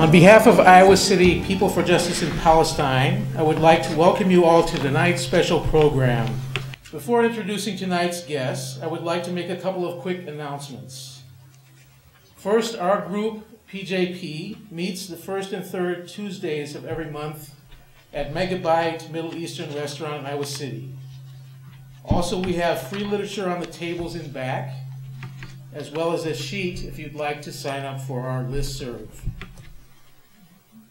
On behalf of Iowa City People for Justice in Palestine, I would like to welcome you all to tonight's special program. Before introducing tonight's guests, I would like to make a couple of quick announcements. First, our group, PJP, meets the first and third Tuesdays of every month at Megabyte Middle Eastern Restaurant in Iowa City. Also, we have free literature on the tables in back, as well as a sheet if you'd like to sign up for our listserv.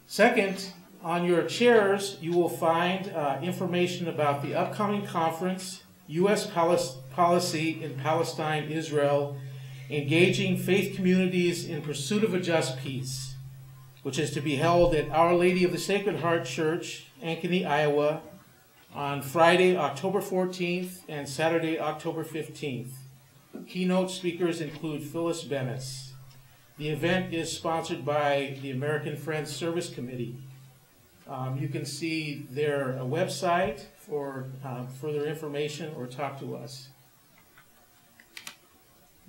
Second, on your chairs, you will find information about the upcoming conference, U.S. Policy in Palestine, Israel, Engaging Faith Communities in Pursuit of a Just Peace, which is to be held at Our Lady of the Sacred Heart Church, Ankeny, Iowa, on Friday, October 14th and Saturday, October 15th. Keynote speakers include Phyllis Bennis. The event is sponsored by the American Friends Service Committee. You can see their website for further information or talk to us.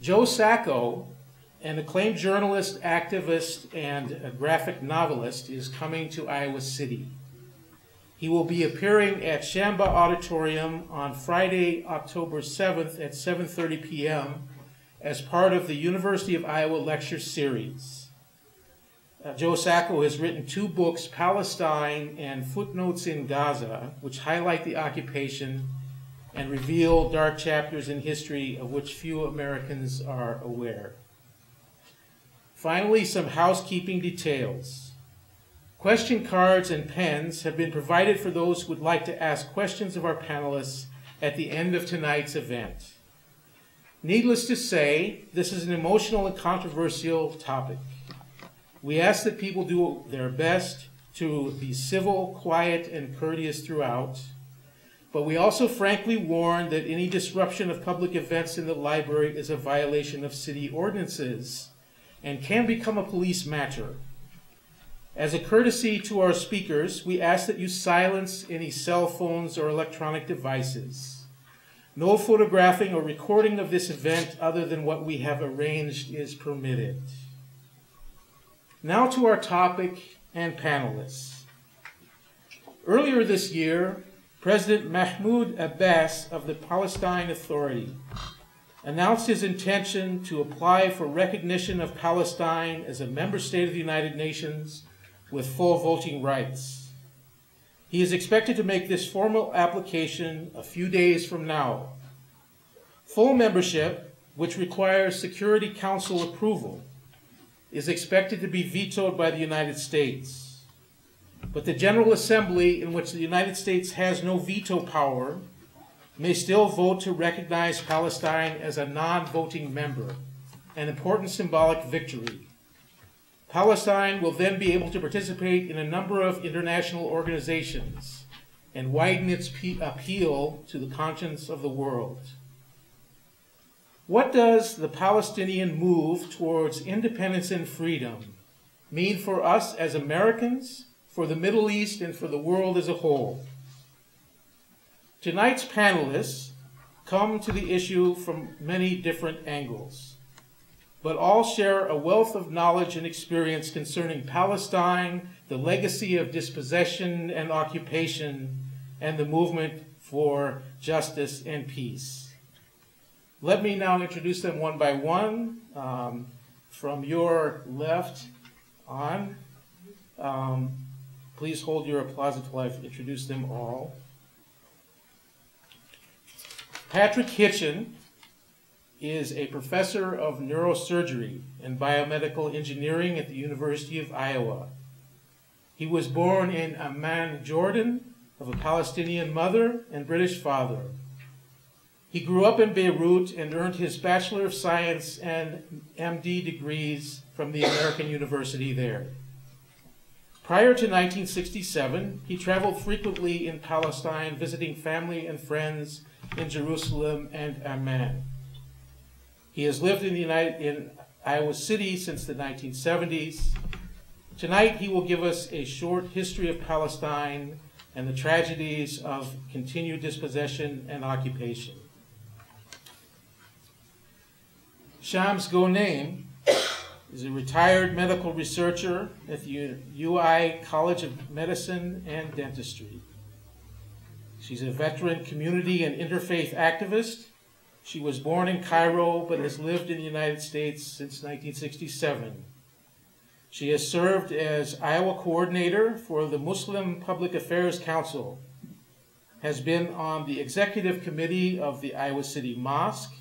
Joe Sacco, an acclaimed journalist, activist, and a graphic novelist, is coming to Iowa City. He will be appearing at Shamba Auditorium on Friday, October 7th at 7:30 p.m. as part of the University of Iowa Lecture Series. Joe Sacco has written 2 books, Palestine and Footnotes in Gaza, which highlight the occupation and reveal dark chapters in history of which few Americans are aware. Finally, some housekeeping details. Question cards and pens have been provided for those who would like to ask questions of our panelists at the end of tonight's event. Needless to say, this is an emotional and controversial topic. We ask that people do their best to be civil, quiet, and courteous throughout, but we also frankly warn that any disruption of public events in the library is a violation of city ordinances and can become a police matter. As a courtesy to our speakers, we ask that you silence any cell phones or electronic devices. No photographing or recording of this event other than what we have arranged is permitted. Now to our topic and panelists. Earlier this year, President Mahmoud Abbas of the Palestine Authority announced his intention to apply for recognition of Palestine as a member state of the United Nations with full voting rights. He is expected to make this formal application a few days from now. Full membership, which requires Security Council approval, is expected to be vetoed by the United States. But the General Assembly, in which the United States has no veto power, may still vote to recognize Palestine as a non-voting member, an important symbolic victory. Palestine will then be able to participate in a number of international organizations and widen its appeal to the conscience of the world. What does the Palestinian move towards independence and freedom mean for us as Americans, for the Middle East, and for the world as a whole? Tonight's panelists come to the issue from many different angles, but all share a wealth of knowledge and experience concerning Palestine, the legacy of dispossession and occupation, and the movement for justice and peace. Let me now introduce them one by one. From your left on, please hold your applause until I've introduced them all. Patrick Hitchen is a professor of neurosurgery and biomedical engineering at the University of Iowa. He was born in Amman, Jordan, of a Palestinian mother and British father. He grew up in Beirut and earned his Bachelor of Science and MD degrees from the American University there. Prior to 1967, he traveled frequently in Palestine, visiting family and friends in Jerusalem and Amman. He has lived in Iowa City since the 1970s. Tonight, he will give us a short history of Palestine and the tragedies of continued dispossession and occupation. Shams Ghonaim is a retired medical researcher at the UI College of Medicine and Dentistry. She's a veteran community and interfaith activist. She was born in Cairo but has lived in the United States since 1967. She has served as Iowa coordinator for the Muslim Public Affairs Council, has been on the executive committee of the Iowa City Mosque,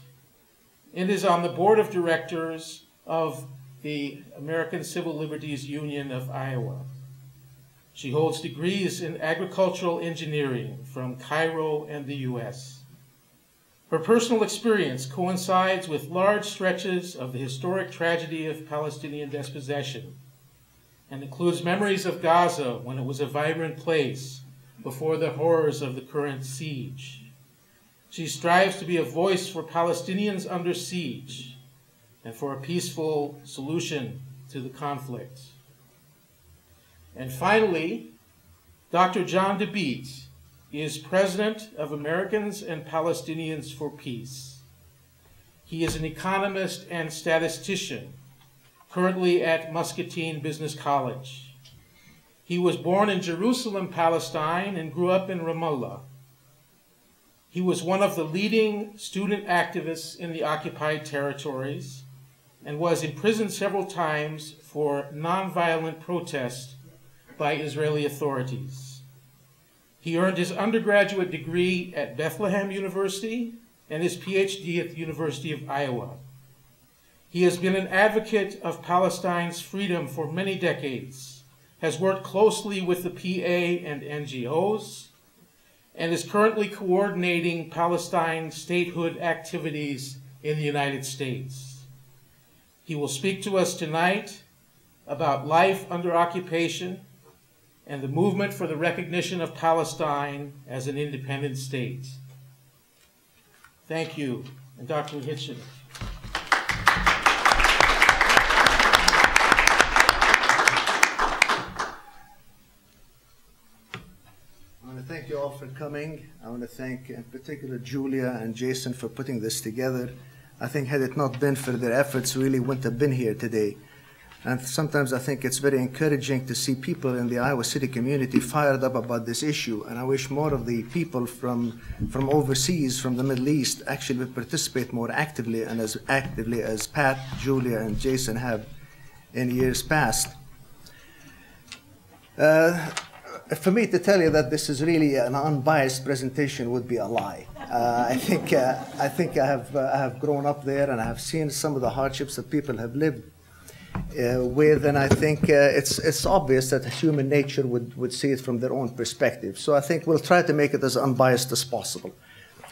and is on the board of directors of the American Civil Liberties Union of Iowa. She holds degrees in agricultural engineering from Cairo and the US. Her personal experience coincides with large stretches of the historic tragedy of Palestinian dispossession and includes memories of Gaza when it was a vibrant place before the horrors of the current siege. She strives to be a voice for Palestinians under siege and for a peaceful solution to the conflict. And finally, Dr. John Dabeet is president of Americans and Palestinians for Peace. He is an economist and statistician, currently at Muscatine Business College. He was born in Jerusalem, Palestine, and grew up in Ramallah. He was one of the leading student activists in the occupied territories and was imprisoned several times for nonviolent protest by Israeli authorities. He earned his undergraduate degree at Bethlehem University and his PhD at the University of Iowa. He has been an advocate of Palestine's freedom for many decades, has worked closely with the PA and NGOs, and is currently coordinating Palestine statehood activities in the United States. He will speak to us tonight about life under occupation and the movement for the recognition of Palestine as an independent state. Thank you. And Dr. Hitchin. I want to thank you all for coming. I want to thank in particular Julia and Jason for putting this together. I think had it not been for their efforts, we really wouldn't have been here today. And sometimes I think it's very encouraging to see people in the Iowa City community fired up about this issue. And I wish more of the people from overseas, from the Middle East, actually would participate more actively and as actively as Pat, Julia, and Jason have in years past. For me to tell you that this is really an unbiased presentation would be a lie. I think I have grown up there and I have seen some of the hardships that people have lived with, and I think it's obvious that human nature would see it from their own perspective. So I think we'll try to make it as unbiased as possible.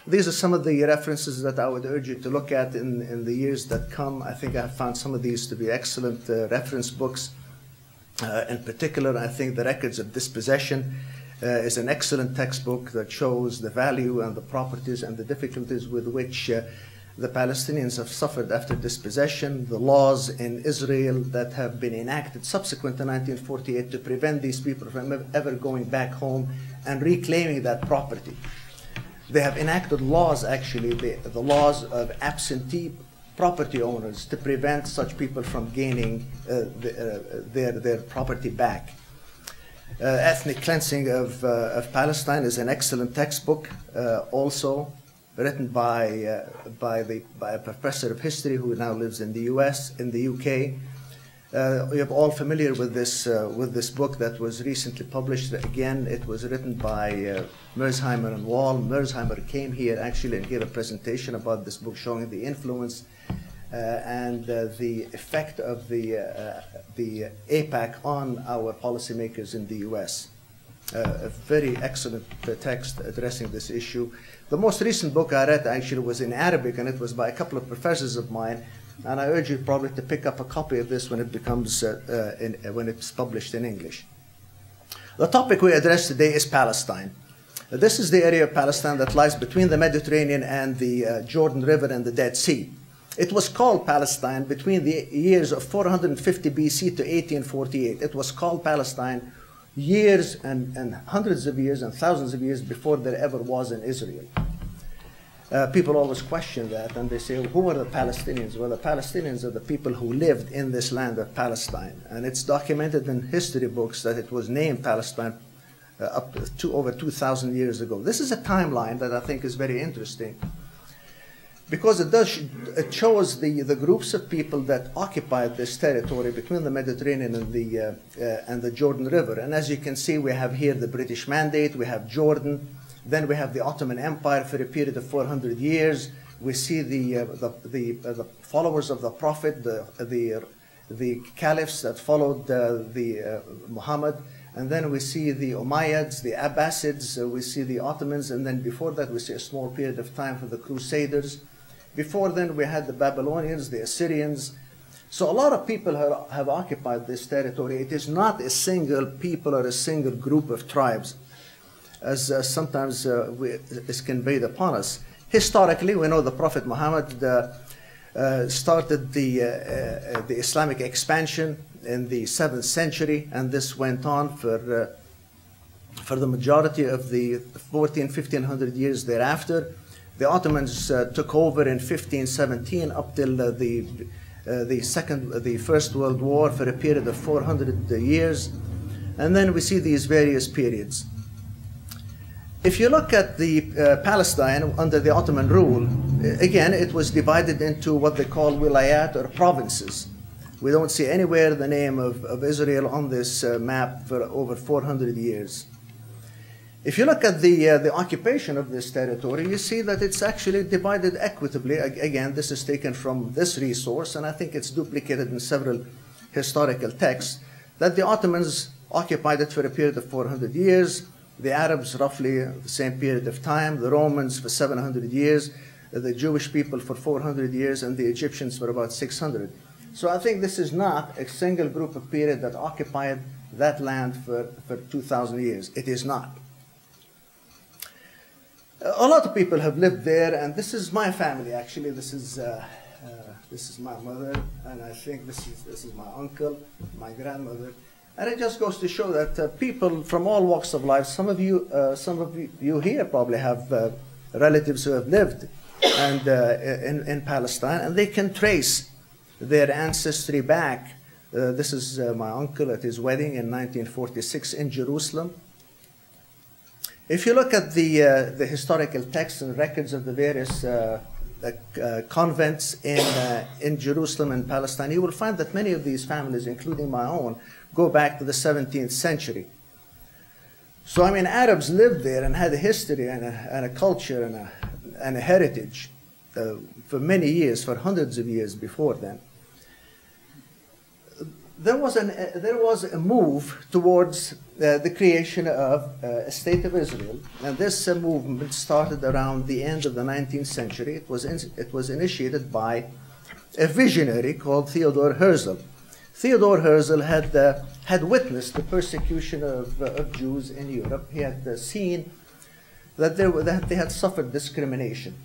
These are some of the references that I would urge you to look at in the years that come. I think I have found some of these to be excellent reference books. In particular, I think The Records of Dispossession is an excellent textbook that shows the value and the properties and the difficulties with which the Palestinians have suffered after dispossession, the laws in Israel that have been enacted subsequent to 1948 to prevent these people from ever going back home and reclaiming that property. They have enacted laws, actually, the laws of absentee property owners to prevent such people from gaining their property back. Ethnic Cleansing of Palestine is an excellent textbook, also written by a professor of history who now lives in the US, in the UK. You're all familiar with this book that was recently published. Again, it was written by Merzheimer and Wall. Merzheimer came here actually and gave a presentation about this book, showing the influence and the effect of the APAC on our policymakers in the US. A very excellent text addressing this issue. The most recent book I read actually was in Arabic, and it was by a couple of professors of mine, and I urge you probably to pick up a copy of this when it becomes when it's published in English. The topic we address today is Palestine. This is the area of Palestine that lies between the Mediterranean and the Jordan River and the Dead Sea. It was called Palestine between the years of 450 BC to 1848. It was called Palestine years and hundreds of years and thousands of years before there ever was an Israel. People always question that, and they say, who are the Palestinians? Well, the Palestinians are the people who lived in this land of Palestine, and it's documented in history books that it was named Palestine up to over 2,000 years ago. This is a timeline that I think is very interesting, because it shows the groups of people that occupied this territory between the Mediterranean and the Jordan River. And as you can see, we have here the British Mandate, we have Jordan, then we have the Ottoman Empire for a period of 400 years. We see the followers of the Prophet, the caliphs that followed Muhammad, and then we see the Umayyads, the Abbasids, we see the Ottomans, and then before that we see a small period of time for the Crusaders. Before then we had the Babylonians, the Assyrians. So a lot of people have occupied this territory. It is not a single people or a single group of tribes, as sometimes is conveyed upon us. Historically, we know the Prophet Muhammad started the Islamic expansion in the 7th century, and this went on for the majority of the 1500 years thereafter. The Ottomans took over in 1517 up till the First World War for a period of 400 years, and then we see these various periods. If you look at the Palestine under the Ottoman rule, again, it was divided into what they call wilayat, or provinces. We don't see anywhere the name of Israel on this map for over 400 years. If you look at the occupation of this territory, you see that it's actually divided equitably. Again, this is taken from this resource, and I think it's duplicated in several historical texts, that the Ottomans occupied it for a period of 400 years, the Arabs roughly the same period of time, the Romans for 700 years, the Jewish people for 400 years, and the Egyptians for about 600. So I think this is not a single group of period that occupied that land for 2,000 years. It is not. A lot of people have lived there, and this is my family actually. This is my mother, and I think this is my uncle, my grandmother. And it just goes to show that people from all walks of life, some of you here probably have relatives who have lived in Palestine, and they can trace their ancestry back. This is my uncle at his wedding in 1946 in Jerusalem. If you look at the historical texts and records of the various convents in Jerusalem and Palestine, you will find that many of these families, including my own, go back to the 17th century. So, I mean, Arabs lived there and had a history and a culture and a heritage for many years, for hundreds of years before then. There was a move towards the creation of a state of Israel, and this movement started around the end of the 19th century. It was initiated by a visionary called Theodor Herzl. Theodor Herzl had witnessed the persecution of Jews in Europe. He had seen that they had suffered discrimination,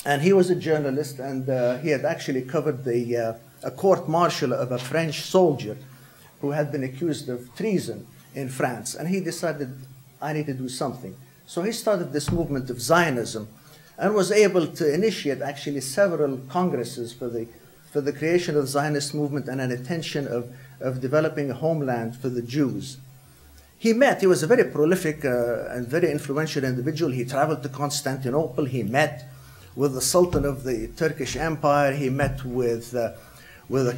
and he was a journalist, and he had actually covered a court-martial of a French soldier who had been accused of treason in France, and he decided, I need to do something. So he started this movement of Zionism and was able to initiate actually several congresses for the creation of the Zionist movement and an intention of developing a homeland for the Jews. He was a very prolific and very influential individual. He traveled to Constantinople. He met with the Sultan of the Turkish Empire. He met with the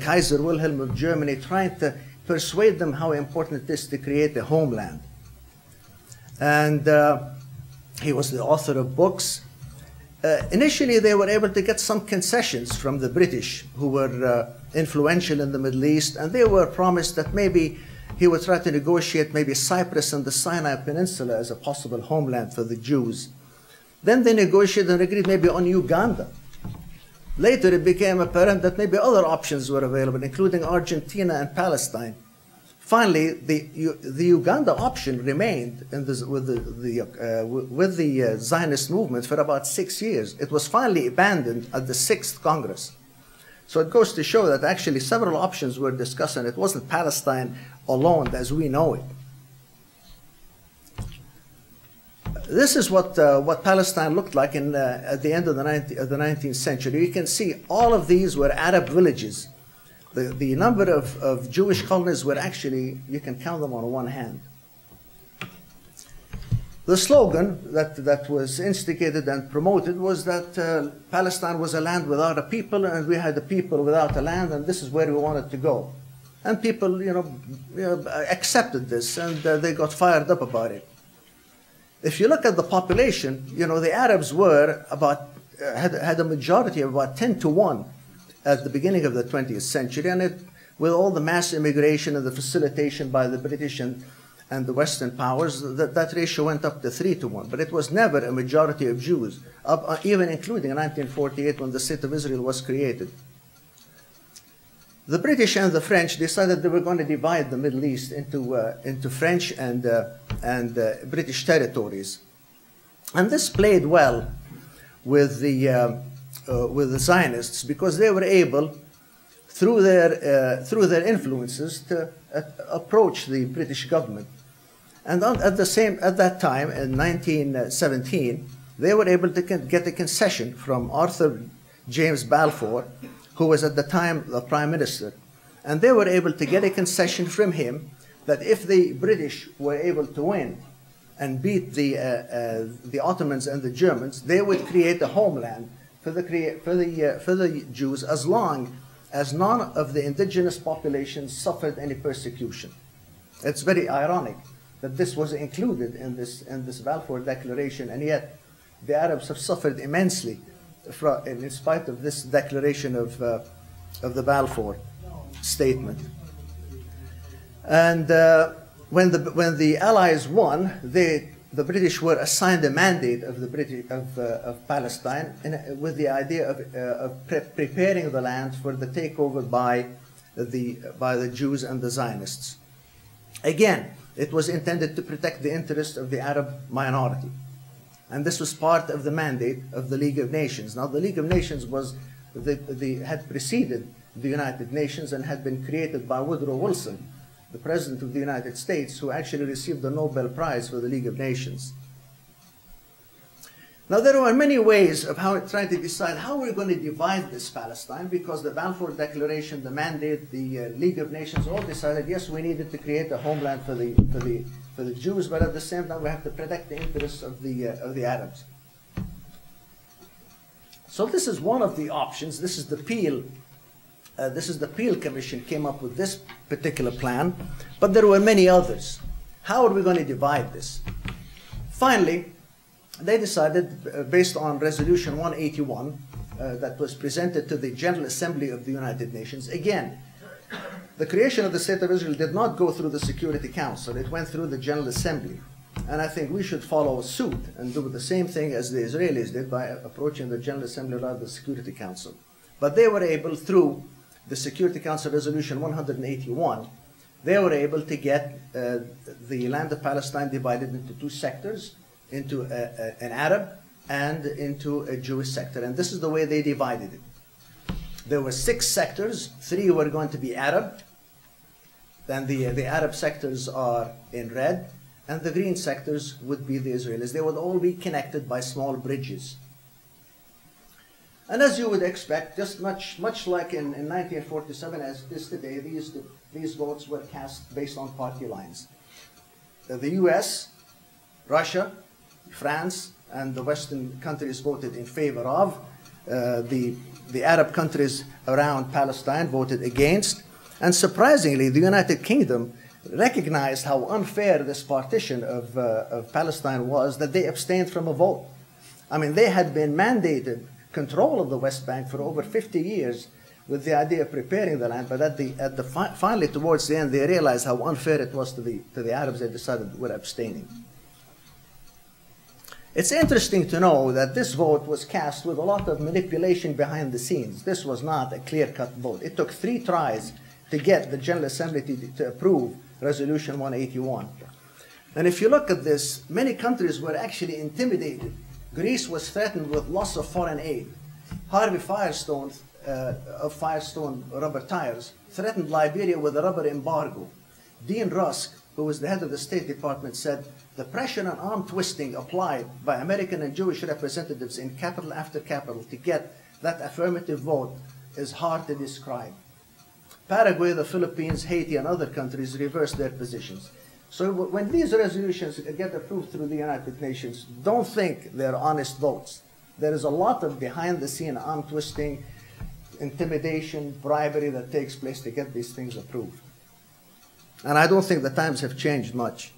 Kaiser Wilhelm of Germany, trying to persuade them how important it is to create a homeland. And he was the author of books. Initially, they were able to get some concessions from the British, who were influential in the Middle East, and they were promised that maybe he would try to negotiate maybe Cyprus and the Sinai Peninsula as a possible homeland for the Jews. Then they negotiated and agreed maybe on Uganda. Later, it became apparent that maybe other options were available, including Argentina and Palestine. Finally, the Uganda option remained with the Zionist movement for about 6 years. It was finally abandoned at the 6th Congress. So it goes to show that actually several options were discussed, and it wasn't Palestine alone as we know it. This is what Palestine looked like at the end of the 19th century. You can see all of these were Arab villages. The number of Jewish colonies were actually, you can count them on one hand. The slogan that was instigated and promoted was that Palestine was a land without a people, and we had a people without a land, and this is where we wanted to go. And people, accepted this, and they got fired up about it. If you look at the population, the Arabs were had a majority of about 10-1 at the beginning of the 20th century, and with all the mass immigration and the facilitation by the British and the Western powers, that ratio went up to 3-1. But it was never a majority of Jews, even including 1948 when the State of Israel was created. The British and the French decided they were going to divide the Middle East into French and British territories, and this played well with the Zionists, because they were able, through their influences, to approach the British government. And at that time, in 1917, they were able to get a concession from Arthur James Balfour, who was at the time the Prime Minister. And they were able to get a concession from him that if the British were able to win and beat the Ottomans and the Germans, they would create a homeland for the Jews, as long as none of the indigenous populations suffered any persecution. It's very ironic that this was included in this Balfour Declaration, and yet the Arabs have suffered immensely in spite of this declaration of the Balfour statement. And when the Allies won, the British were assigned a mandate of Palestine, with the idea of preparing the land for the takeover by the Jews and the Zionists. Again, it was intended to protect the interests of the Arab minority. And this was part of the mandate of the League of Nations. Now, the League of Nations had preceded the United Nations and had been created by Woodrow Wilson, the President of the United States, who actually received the Nobel Prize for the League of Nations. Now, there were many ways of trying to decide how we're going to divide this Palestine, because the Balfour Declaration, the mandate, the League of Nations all decided, yes, we needed to create a homeland for the Jews, but at the same time we have to protect the interests of the Arabs. So this is one of the options. This is the Peel. The Peel Commission came up with this particular plan, but there were many others. How are we going to divide this? Finally, they decided, based on Resolution 181 that was presented to the General Assembly of the United Nations. Again, the creation of the State of Israel did not go through the Security Council. It went through the General Assembly. And I think we should follow suit and do the same thing as the Israelis did by approaching the General Assembly rather than the Security Council. But they were able, through the Security Council Resolution 181, they were able to get the land of Palestine divided into two sectors, into an Arab and into a Jewish sector. And this is the way they divided it. There were 6 sectors. 3 were going to be Arab. Then the Arab sectors are in red, and the green sectors would be the Israelis. They would all be connected by small bridges. And as you would expect, just much like in 1947 as it is today, these votes were cast based on party lines. The US, Russia, France, and the Western countries voted in favor of. The Arab countries around Palestine voted against. And surprisingly, the United Kingdom recognized how unfair this partition of Palestine was, that they abstained from a vote. I mean, they had been mandated control of the West Bank for over 50 years with the idea of preparing the land, but finally, towards the end, they realized how unfair it was to the Arabs. They decided they were abstaining. It's interesting to know that this vote was cast with a lot of manipulation behind the scenes. This was not a clear-cut vote. It took 3 tries to get the General Assembly to approve Resolution 181. And if you look at this, many countries were actually intimidated. Greece was threatened with loss of foreign aid. Harvey Firestone of Firestone rubber tires threatened Liberia with a rubber embargo. Dean Rusk, who was the head of the State Department, said The pressure and arm twisting applied by American and Jewish representatives in capital after capital to get that affirmative vote is hard to describe. Paraguay, the Philippines, Haiti, and other countries reversed their positions. So when these resolutions get approved through the United Nations, don't think they're honest votes. There is a lot of behind-the-scene arm twisting, intimidation, bribery that takes place to get these things approved. And I don't think the times have changed much.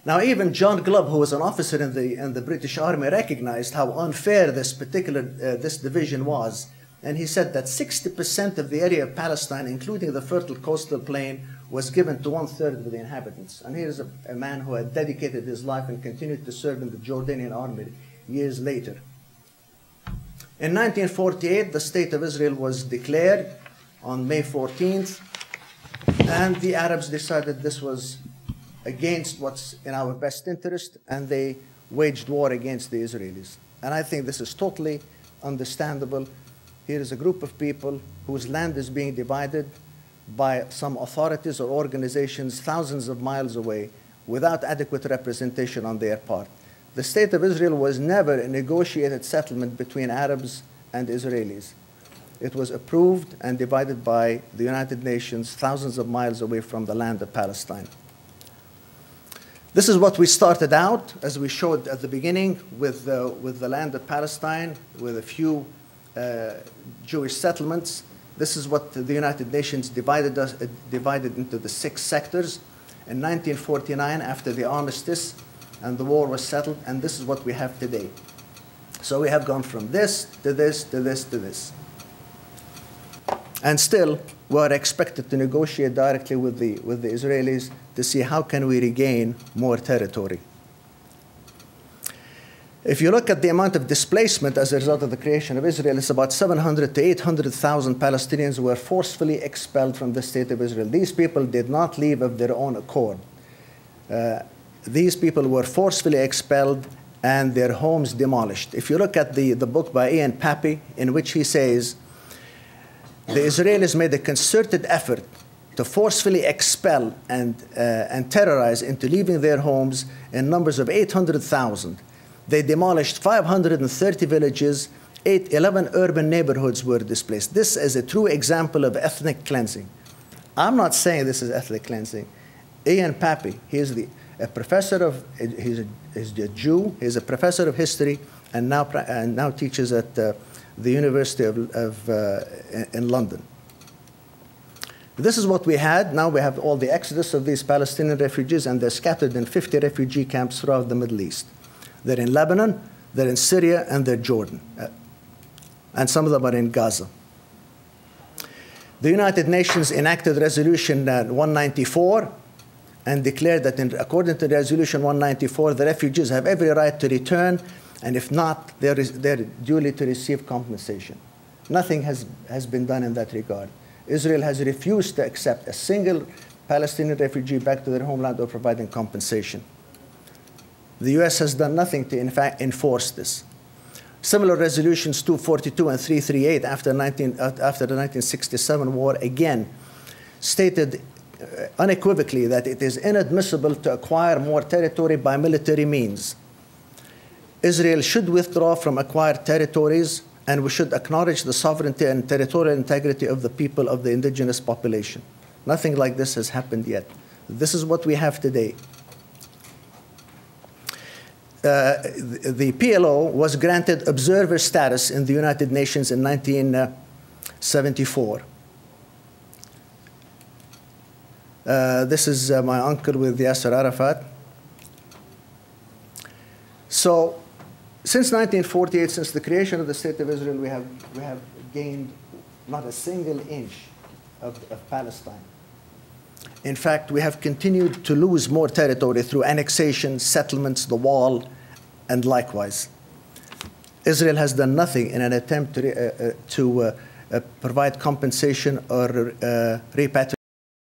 Now, even John Glubb, who was an officer in the British Army, recognized how unfair this division was. And he said that 60% of the area of Palestine, including the fertile coastal plain, was given to 1/3 of the inhabitants. And here's a man who had dedicated his life and continued to serve in the Jordanian army years later. In 1948, the State of Israel was declared on May 14th, and the Arabs decided this was against what's in our best interest, and they waged war against the Israelis. And I think this is totally understandable. Here is a group of people whose land is being divided by some authorities or organizations thousands of miles away without adequate representation on their part. The State of Israel was never a negotiated settlement between Arabs and Israelis. It was approved and divided by the United Nations thousands of miles away from the land of Palestine. This is what we started out, as we showed at the beginning, with the land of Palestine, with a few Jewish settlements. This is what the United Nations divided into the 6 sectors. In 1949, after the armistice and the war was settled, and this is what we have today. So we have gone from this to this to this to this. And still, we are expected to negotiate directly with the Israelis to see how can we regain more territory. If you look at the amount of displacement as a result of the creation of Israel, it's about 700 to 800,000 Palestinians who were forcefully expelled from the State of Israel. These people did not leave of their own accord. These people were forcefully expelled and their homes demolished. If you look at the book by Ian Pappy, in which he says, the Israelis made a concerted effort to forcefully expel and terrorize into leaving their homes in numbers of 800,000. They demolished 530 villages, 11 urban neighborhoods were displaced. This is a true example of ethnic cleansing. I'm not saying this is ethnic cleansing. Ian Pappy, he's a professor of, he's a Jew, he's a professor of history, and now teaches at the University in London. This is what we had. Now we have all the exodus of these Palestinian refugees, and they're scattered in 50 refugee camps throughout the Middle East. They're in Lebanon, they're in Syria, and they're Jordan. And some of them are in Gaza. The United Nations enacted Resolution 194 and declared that according to Resolution 194, the refugees have every right to return, and if not, they're duly to receive compensation. Nothing has been done in that regard. Israel has refused to accept a single Palestinian refugee back to their homeland or providing compensation. The US has done nothing to, in fact, enforce this. Similar resolutions 242 and 338 after the 1967 war again stated unequivocally that it is inadmissible to acquire more territory by military means. Israel should withdraw from acquired territories, and we should acknowledge the sovereignty and territorial integrity of the people of the indigenous population. Nothing like this has happened yet. This is what we have today. The PLO was granted observer status in the United Nations in 1974. This is my uncle with Yasser Arafat. So, since 1948, since the creation of the State of Israel, we have gained not a single inch of Palestine. In fact, we have continued to lose more territory through annexation, settlements, the wall, and likewise. Israel has done nothing in an attempt to provide compensation or repatriation